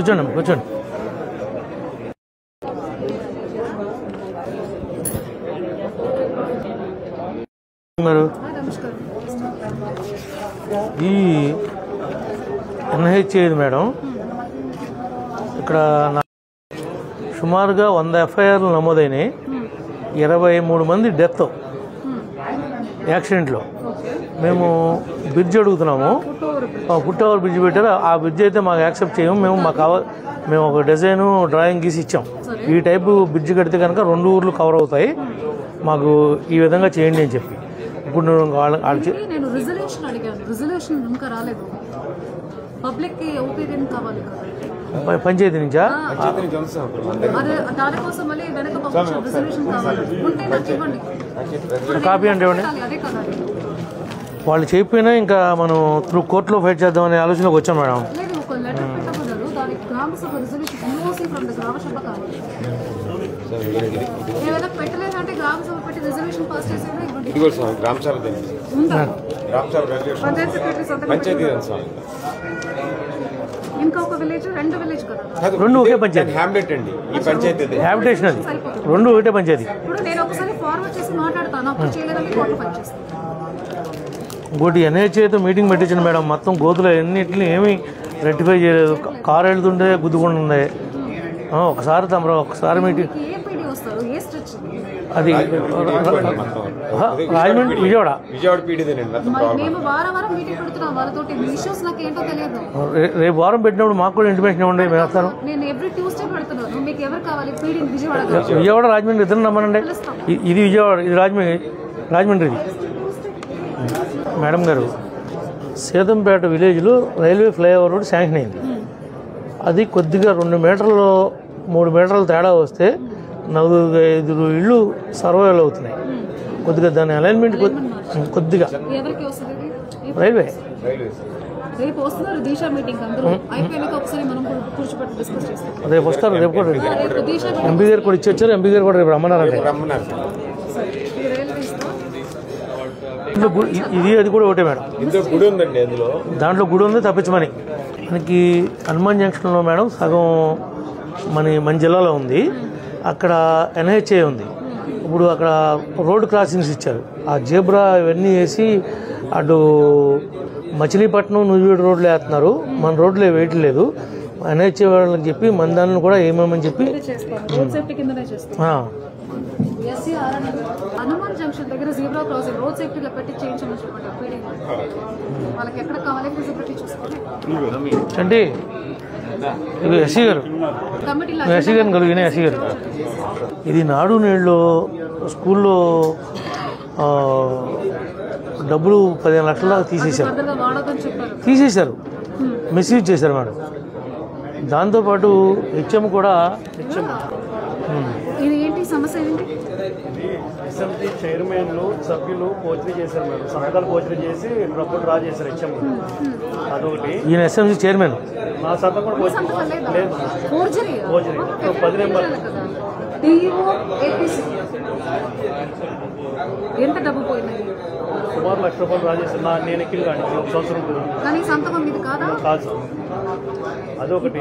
కూర్చోండి అమ్మ, కూర్చోండి. మరి ఈ ఎన్హెచ్ఏ మేడం ఇక్కడ సుమారుగా 100 ఎఫ్ఐఆర్లు నమోదైనాయి. 23 మంది డెత్ యాక్సిడెంట్లో. మేము బ్రిడ్జ్ అడుగుతున్నాము, ఫుట్ ఓవర్ బ్రిడ్జ్ పెట్టారు. ఆ బ్రిడ్జ్ అయితే మాకు యాక్సెప్ట్ చేయము. మేము ఒక డిజైను డ్రాయింగ్ గీసి ఇచ్చాం. ఈ టైపు బ్రిడ్జ్ కడితే కనుక 2 ఊర్లు కవర్ అవుతాయి, మాకు ఈ విధంగా చేయండి అని చెప్పి. ఇప్పుడు నేను రిజల్యూషన్ అడిగాను, రిజల్యూషన్ ఇంకా రాలేదు. పబ్లిక్ ఒపీనియన్ కావాలి పంచాయతీ నుంచా? దానికోసం మళ్ళీ వెనక రిజల్యూషన్ కావాలి. ఉంటే నాకు ఇవ్వండి, కాపీ అంటే ఇవ్వండి. అదే కదా వాళ్ళు చెప్పినా ఇంకా మనం త్రూ కోర్టులో ఫైట్ చేద్దామనే ఆలోచనలోకి వచ్చాం మేడం. లేదు, ఒక లెటర్ పెట్టబోదారు, దానికి గ్రామసభ రిజల్యూషన్ యూఓసీ ఫ్రమ్ ద గ్రామసభ కావాలి. ఏమైనా పెట్టలేదంటే గ్రామసభ పెట్టి రిజల్యూషన్ పాస్ చేసేది ఇవ్వండి. ఇంకా ఒక విలేజ్, 2 విలేజ్ కదా, 2 ఒకే పంచాయతీ. హ్యామ్లెట్ అండి ఈ పంచాయతీ, హ్యాబిటేషన్ అది 2 ఒకటే పంచాయతీ. ఇప్పుడు నేను ఒకసారి ఫార్వర్డ్ చేసి మాట్లాడతాను, అప్పుడు చేయలేదని కోర్టు పనిచేస్తాను. ఇంకోటి ఎన్హెచ్ఏతో మీటింగ్ పెట్టించాను మేడం. మొత్తం గోతులు ఎన్నింటిని ఏమీ రెక్టిఫై చేయలేదు. కారు వెళ్తుండే గుద్దుకుండా ఉంది. ఒకసారి తమరు ఒకసారి మీటింగ్ అది రాజమండ్రి విజయవాడ మేము వారం వారం మీటింగ్ పెడుతున్నాం వాళ్ళతోటి. ఇష్యూస్ నాకు ఏంటో తెలియదు. రేపు వారం పెట్టినప్పుడు మాకు కూడా ఇంటిమేషన్ ఇవ్వండి, మేము వస్తాను. నేను ఎవ్రీ ట్యూస్డే పెడుతున్నాను. మీకు ఎవరు కావాలి? పీడింగ్ విజయవాడ రాజమండ్రి ఇద్దరు రమ్మనండి. ఇది విజయవాడ, ఇది రాజమండ్రి. మేడం గారు, సీతంపేట విలేజ్లో రైల్వే ఫ్లైఓవర్ రోడ్ శాంక్షన్ అయింది. అది కొద్దిగా 2 మీటర్లు 3 మీటర్లు తేడా వస్తే 4-5 ఇళ్ళు సర్వైవల్ అవుతున్నాయి. కొద్దిగా దాని అలైన్మెంట్ కొద్దిగా రైల్వే రేపు వస్తున్నారు దిశ మీటింగ్, అందరూ అయిపోయినాక ఒకసారి మనం కూర్చోబెట్టి డిస్కస్ చేస్తాం. రేపు వస్తారు, రేపు కూడా ఎంపీ గారు కూడా ఇచ్చి ఎంపీ గారు కూడా రేపు రమ్మన్నారంటే. ఇది అది కూడా ఒకటే మేడం, గుడి ఉందండి అందులో, దాంట్లో గుడి ఉంది తప్పించమని. మనకి హనుమాన్ జంక్షన్లో మేడం సగం మన జిల్లాలో ఉంది. అక్కడ ఎన్హెచ్ఏ ఉంది. ఇప్పుడు అక్కడ రోడ్ క్రాసింగ్స్ ఇచ్చారు. ఆ జేబ్రా ఇవన్నీ వేసి అటు మచిలీపట్నం నూజివీడు రోడ్లు వేస్తున్నారు. మన రోడ్లు వేయట్లేదు. ఎన్హెచ్ఏ వాళ్ళకి చెప్పి మన దాన్ని కూడా ఏమేమని చెప్పి హనుమాన్ జంక్షన్ దగ్గర జీబ్రా క్రాసింగ్ రోడ్ సేఫ్టీలో పెట్టి చేయించమని చెప్పండి. వాళ్ళకి ఎక్కడ కావాలి ఫిజిబిలిటీ చూసుకోండి. అంటే ఇది ఎస్సీ గారు కలిగిన ఎస్సీ గారు. ఇది నాడు నేడులో స్కూల్లో డబ్బులు 15 లక్షల తీసేశారు, మిస్యూజ్ చేశారు మేడం. దాంతోపాటు హెచ్ఎం కూడా ఎస్ఎంసీ చైర్మన్లు సభ్యులు పోచరీ చేశారు మేడం. సంతకాలు పోచరీ చేసి డబ్బులు డ్రా చేశారు హెచ్ఎం. అదొకటి. ఈయన ఎస్ఎంసీ చైర్మన్, నా సంతకం లేదు. 10 నెంబర్ ఎంత డబ్బు పోయింది? సుమారు ₹1,00,000 డ్రా చేశారు. నేను ఎక్కిల్ కానీ 1 సంవత్సరం కానీ సంతకం ఇది కాదా? కాదు సార్, అదొకటి.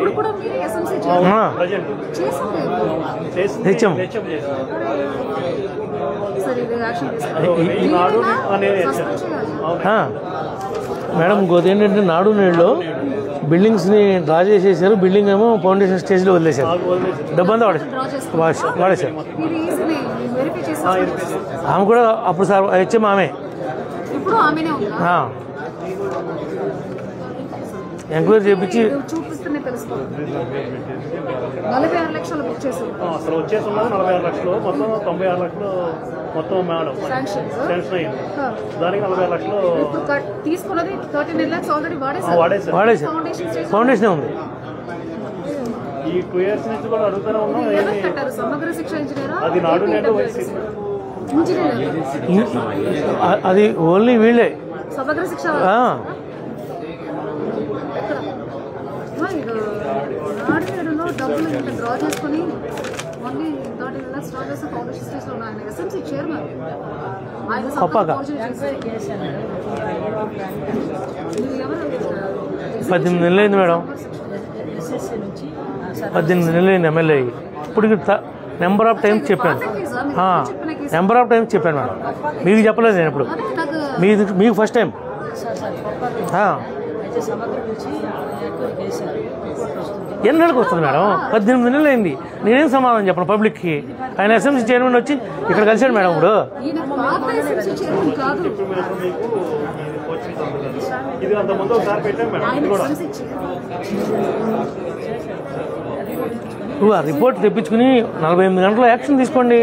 మేడం ఇంకోటి ఏంటంటే నాడు నేడులో బిల్డింగ్స్ని డ్రా చేసేసారు. బిల్డింగ్ ఏమో ఫౌండేషన్ స్టేజ్లో వదిలేశారు. డబ్బంతా వాడేశారు. ఆమె కూడా అప్పుడు సార్ హెచ్ఎం ఆమె ఎంక్వైరీ చేయించి చూపిస్తేనే తెలుస్తుంది. 46 లక్షలు బుక్ చేశారు. అసలు వచ్చేసి ఉన్నది 46 లక్షలు, మొత్తం 96 లక్షలు మొత్తం మేడం శాంక్షన్ అయింది. దానికి 46 లక్షలు తీసుకున్నది. 39 lakhs ఆల్రెడీ వాడేసారు. ఫౌండేషన్ ఉంది. ఈ 2 years నుంచి కూడా అడుగుతూనే ఉన్నాం. సమగ్ర శిక్ష ఇంజనీర్ అది నాడు నేడు అది ఓన్లీ వీళ్ళే సమగ్ర శిక్ష. నాడునేడులో డబ్బులు ఇంత డ్రా చేసుకుని ఓన్లీ 30 lakhs డ్రా చేసిన ఫౌండేషన్ స్టేజ్లో ఉన్నాయి. ఎస్ఎంసీ చైర్మన్ ఆయన పప్పాక 18 నెలలు అయింది మేడం. 18 నెలలు ఎమ్మెల్యే అయ్యి ఇప్పటికి నెంబర్ ఆఫ్ టైమ్స్ చెప్పాను. నెంబర్ ఆఫ్ టైమ్స్ చెప్పాను మేడం. మీకు చెప్పలేదు నేను ఇప్పుడు. మీకు ఫస్ట్ టైం. ఎన్నెళ్ళకి వస్తుంది మేడం? 18 నెలలు అయింది. నేనేం సమాధానం చెప్పను పబ్లిక్కి? ఆయన ఎస్ఎంసీ చైర్మన్ వచ్చి ఇక్కడ కలిసాడు మేడం. ఇప్పుడు నువ్వు ఆ రిపోర్ట్ తెప్పించుకుని 48 గంటల యాక్షన్ తీసుకోండి.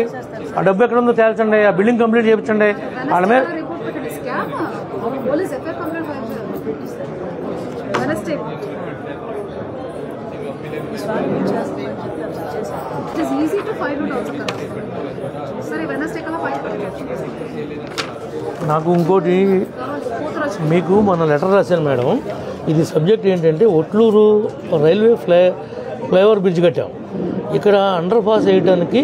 ఆ డబ్బు ఎక్కడ ఉందో తేల్చండి. ఆ బిల్డింగ్ కంప్లీట్ చేయించండి. వాళ్ళ మీద నాకు ఇంకోటి మీకు మన లెటర్ రాశాను మేడం. ఇది సబ్జెక్ట్ ఏంటంటే ఒట్లూరు రైల్వే ఫ్లైఓవర్ బ్రిడ్జ్ కట్టాం. ఇక్కడ అండర్ పాస్ వేయడానికి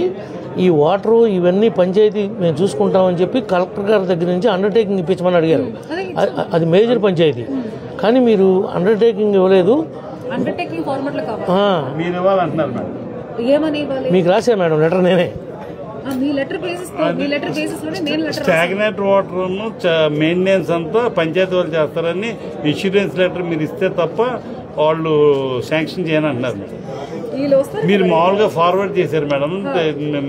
ఈ వాటరు ఇవన్నీ పంచాయతీ మేము చూసుకుంటామని చెప్పి కలెక్టర్ గారి దగ్గర నుంచి అండర్టేకింగ్ ఇప్పించమని అడిగారు. అది మేజర్ పంచాయతీ కానీ మీరు అండర్టేకింగ్ ఇవ్వలేదు. మీకు రాశాను మేడం లెటర్ నేనే. స్టాగ్నెట్ వాటర్ మెయింటెనెన్స్ అంతా పంచాయతీ వాళ్ళు చేస్తారని ఇన్సూరెన్స్ లెటర్ మీరు ఇస్తే తప్ప వాళ్ళు శాంక్షన్ చేయని అంటున్నారు మేడం. మీరు మామూలుగా ఫార్వర్డ్ చేశారు మేడం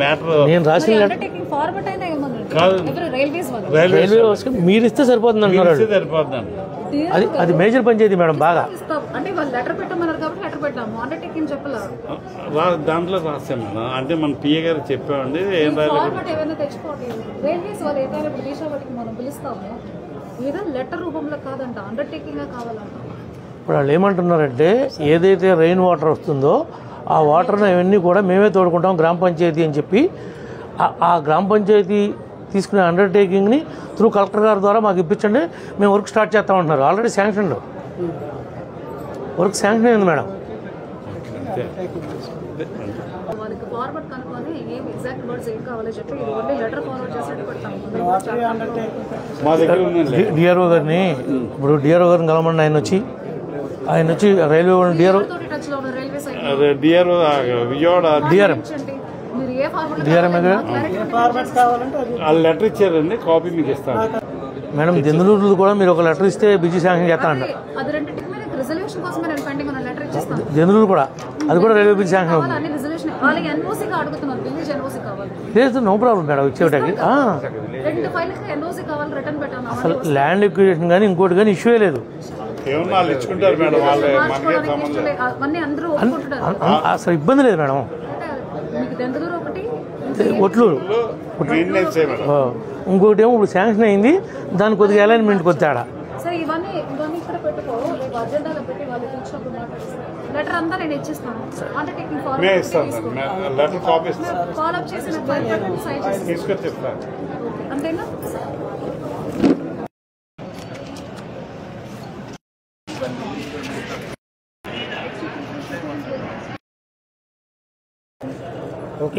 మ్యాటర్. నేను రాసిన కాదు రైల్వే మీరు ఇస్తే సరిపోతుంది అంటున్నారు. సరిపోతుంది. అది మేజర్ పంచాయతీ మేడం. బాగా దాంట్లో రాసాం మేడం. అంటే మన పిఏ గారు చెప్పామండి. ఏం ఇప్పుడు వాళ్ళు ఏమంటున్నారంటే ఏదైతే రెయిన్ వాటర్ వస్తుందో ఆ వాటర్ని అవన్నీ కూడా మేమే తోడుకుంటాం గ్రామ పంచాయతీ అని చెప్పి ఆ గ్రామ పంచాయతీ తీసుకునే అండర్టేకింగ్ని త్రూ కలెక్టర్ గారి ద్వారా మాకు ఇప్పించండి, మేము వర్క్ స్టార్ట్ చేస్తామంటున్నారు. ఆల్రెడీ శాంక్షన్ వర్క్ శాంక్షన్ అయింది మేడం. డిఆర్ఓ గారిని ఇప్పుడు డిఆర్ఓ గారిని కలమండి. ఆయన వచ్చి railway DRO Vijayawada DRM letter ఇచ్చారండి. కాపీ మీకు ఇస్తాను మేడం. దెందులూరు కూడా మీరు ఒక లెటర్ ఇస్తే బిజీ శాంక్షన్ చేస్తానంట. దెందులూరు కూడా అది కూడా రైల్వే బిజీ శాంక్షన్ అవుతుంది. లేదు నో ప్రాబ్లం మేడం. ఇచ్చేటానికి అసలు ల్యాండ్ ఎక్విజిషన్ కానీ ఇంకోటి కానీ ఇష్యూ లేదు. ఇచ్చుకుంటారు మేడం. అసలు ఇబ్బంది లేదు మేడం. ఒట్లూరు ఇంకోటి ఏమో ఇప్పుడు శాంక్షన్ అయింది. దాని కొద్దిగా అలైన్మెంట్ కొద్ది తేడా. అంతేనా?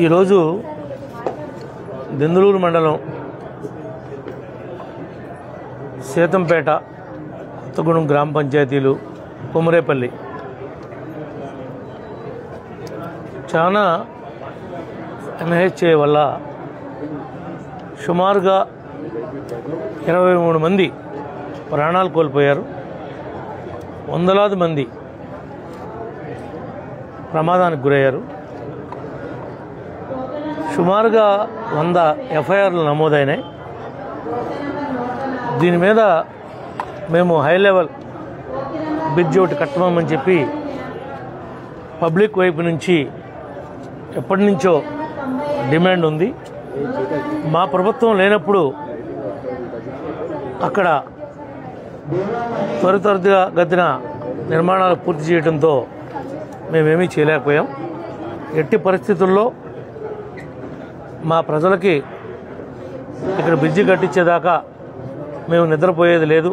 ఈరోజు దెందులూరు మండలం సీతంపేట, కొత్తగూడెం గ్రామ పంచాయతీలు, కొమరేపల్లి చాలా ఎన్హెచ్ఏ వల్ల సుమారుగా 23 మంది ప్రాణాలు కోల్పోయారు. వందలాది మంది ప్రమాదానికి గురయ్యారు. సుమారుగా 100 ఎఫ్ఐఆర్లు నమోదైనాయి. దీని మీద మేము హై లెవెల్ బ్రిడ్జ్ ఒకటి కట్టమని చెప్పి పబ్లిక్ వైపు నుంచి ఎప్పటి నుంచో డిమాండ్ ఉంది. మా ప్రభుత్వం లేనప్పుడు అక్కడ త్వరితగతిన నిర్మాణాలు పూర్తి చేయడంతో మేమేమీ చేయలేకపోయాం. ఎట్టి పరిస్థితుల్లో మా ప్రజలకి ఇక్కడ బ్రిడ్జి కట్టించేదాకా మేము నిద్రపోయేది లేదు.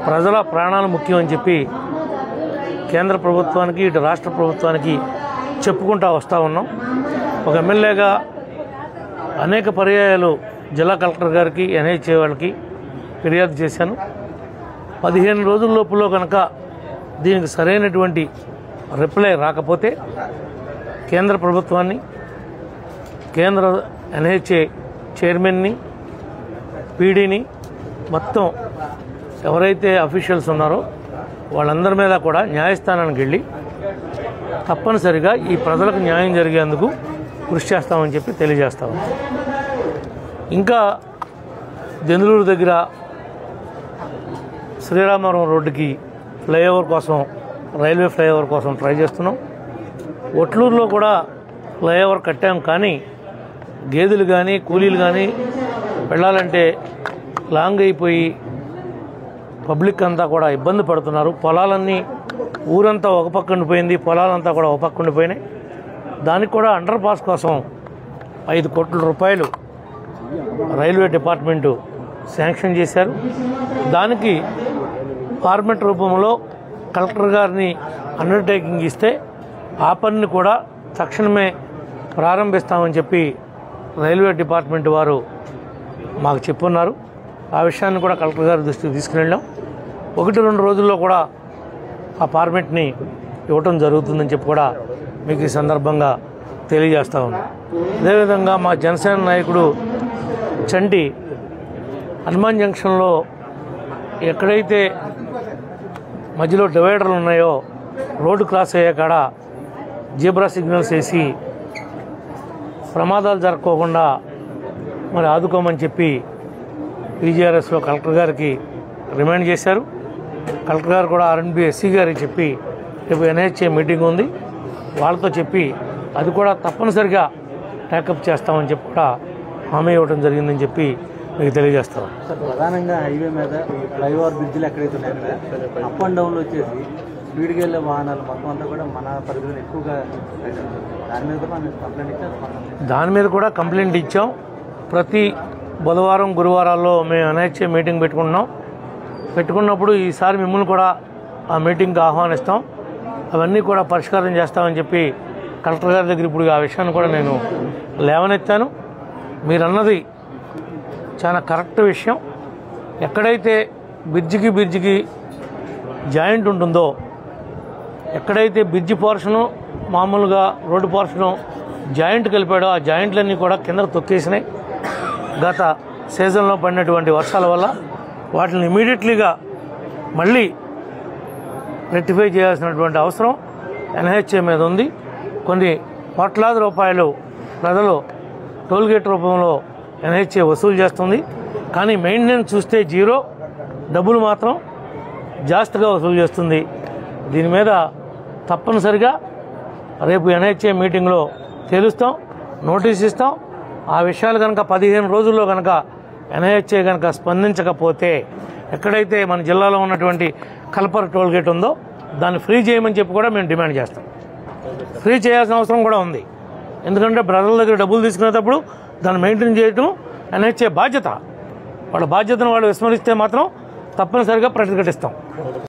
ప్రజల ప్రాణాలు ముఖ్యం అని చెప్పి కేంద్ర ప్రభుత్వానికి ఇటు రాష్ట్ర ప్రభుత్వానికి చెప్పుకుంటూ వస్తూ ఉన్నాం. ఒక ఎమ్మెల్యేగా అనేక పర్యాయాలు జిల్లా కలెక్టర్ గారికి, ఎన్హెచ్ఏ వాళ్ళకి ఫిర్యాదు చేశాను. 15 రోజుల లోపులో కనుక దీనికి సరైనటువంటి రిప్లై రాకపోతే కేంద్ర ప్రభుత్వాన్ని, కేంద్ర ఎన్హెచ్ఏ చైర్మన్ని, పీడీని, మొత్తం ఎవరైతే అఫీషియల్స్ ఉన్నారో వాళ్ళందరి మీద కూడా న్యాయస్థానానికి వెళ్ళి తప్పనిసరిగా ఈ ప్రజలకు న్యాయం జరిగేందుకు కృషి చేస్తామని చెప్పి తెలియజేస్తాము. ఇంకా దెందులూరు దగ్గర శ్రీరామవరం రోడ్డుకి ఫ్లైఓవర్ కోసం, రైల్వే ఫ్లైఓవర్ కోసం ట్రై చేస్తున్నాం. ఒట్లూరులో కూడా ఫ్లైఓవర్ కట్టాం, కానీ గేదెలు కానీ కూలీలు కానీ వెళ్ళాలంటే లాంగ్ అయిపోయి పబ్లిక్ అంతా కూడా ఇబ్బంది పడుతున్నారు. పొలాలన్నీ, ఊరంతా ఒక పక్క ఉండిపోయింది, పొలాలంతా కూడా ఒక పక్క ఉండిపోయినాయి. దానికి కూడా అండర్ పాస్ కోసం 5 కోట్ల రూపాయలు రైల్వే డిపార్ట్మెంటు శాంక్షన్ చేశారు. దానికి ఫార్మెట్ రూపంలో కలెక్టర్ గారిని అండర్టేకింగ్ ఇస్తే ఆ పనిని కూడా తక్షణమే ప్రారంభిస్తామని చెప్పి రైల్వే డిపార్ట్మెంట్ వారు మాకు చెప్పున్నారు. ఆ విషయాన్ని కూడా కలెక్టర్ గారి దృష్టికి తీసుకుని 1-2 రోజుల్లో కూడా ఆ ఫార్మెట్ని ఇవ్వటం జరుగుతుందని చెప్పి కూడా మీకు ఈ సందర్భంగా తెలియజేస్తా ఉన్నాం. అదేవిధంగా మా జనసేన నాయకుడు చంటి హనుమాన్ జంక్షన్లో ఎక్కడైతే మధ్యలో డివైడర్లు ఉన్నాయో రోడ్డు క్రాస్ అయ్యే కాడ జీబ్రా సిగ్నల్స్ వేసి ప్రమాదాలు జరగకోకుండా మరి ఆదుకోమని చెప్పి పీజీఆర్ఎస్లో కలెక్టర్ గారికి రిమైండ్ చేశారు. కలెక్టర్ గారు కూడా ఆర్ఎన్బి ఎస్సీ గారికి చెప్పి రేపు ఎన్హెచ్ఏ మీటింగ్ ఉంది, వాళ్ళతో చెప్పి అది కూడా తప్పనిసరిగా టేకప్ చేస్తామని చెప్పి కూడా హామీ ఇవ్వడం జరిగిందని చెప్పి మీకు తెలియజేస్తాం. ప్రధానంగా హైవే మీద ఈ ఫ్లైఓవర్ బ్రిడ్జ్లు ఎక్కడైతే ఉన్నాయో అక్కడ అప్ అండ్ డౌన్లో వచ్చేసి స్పీడ్కి వెళ్ళే వాహనాలు మొత్తం అంతా కూడా మన పరిధిలో ఎక్కువగా దాని మీద కూడా మనం కంప్లైంట్ ఇచ్చాం. దాని మీద కూడా కంప్లైంట్ ఇచ్చాం. ప్రతి బుధవారం, గురువారాల్లో మేము ఎన్హెచ్ఏ మీటింగ్ పెట్టుకున్నప్పుడు ఈసారి మిమ్మల్ని కూడా ఆ మీటింగ్కి ఆహ్వానిస్తాం. అవన్నీ కూడా పరిష్కారం చేస్తామని చెప్పి కలెక్టర్ గారి దగ్గర ఇప్పుడు ఆ విషయాన్ని కూడా నేను లేవనెత్తాను. మీరన్నది చాలా కరెక్ట్ విషయం. ఎక్కడైతే బ్రిడ్జికి జాయింట్ ఉంటుందో, ఎక్కడైతే బ్రిడ్జి పోర్షను మామూలుగా రోడ్డు పోర్షను జాయింట్ కలిపాడో ఆ జాయింట్లన్నీ కూడా కింద తొక్కేసినాయి. గత సీజన్లో పడినటువంటి వర్షాల వల్ల వాటిని ఇమీడియట్లీగా మళ్ళీ రెక్టిఫై చేయాల్సినటువంటి అవసరం ఎన్హెచ్ఏ మీద ఉంది. కొన్ని కోట్లాది రూపాయలు ప్రజలు టోల్గేట్ రూపంలో ఎన్హెచ్ఏ వసూలు చేస్తుంది, కానీ మెయింటెనెన్స్ చూస్తే జీరో, డబ్బులు మాత్రం జాస్తిగా వసూలు చేస్తుంది. దీని మీద తప్పనిసరిగా రేపు ఎన్హెచ్ఏ మీటింగ్లో తేలుస్తాం, నోటీస్ ఇస్తాం. ఆ విషయాలు కనుక 15 రోజుల్లో కనుక ఎన్హెచ్ఏ కనుక స్పందించకపోతే ఎక్కడైతే మన జిల్లాలో ఉన్నటువంటి కల్పర్ టోల్గేట్ ఉందో దాన్ని ఫ్రీ చేయమని చెప్పి కూడా మేము డిమాండ్ చేస్తాం. ఫ్రీ చేయాల్సిన అవసరం కూడా ఉంది. ఎందుకంటే ప్రజల దగ్గర డబ్బులు తీసుకునేటప్పుడు దాన్ని మెయింటైన్ చేయడం ఎన్హెచ్ఏ బాధ్యత. వాళ్ళ బాధ్యతను వాళ్ళు విస్మరిస్తే మాత్రం తప్పనిసరిగా ప్రతిఘటిస్తాం.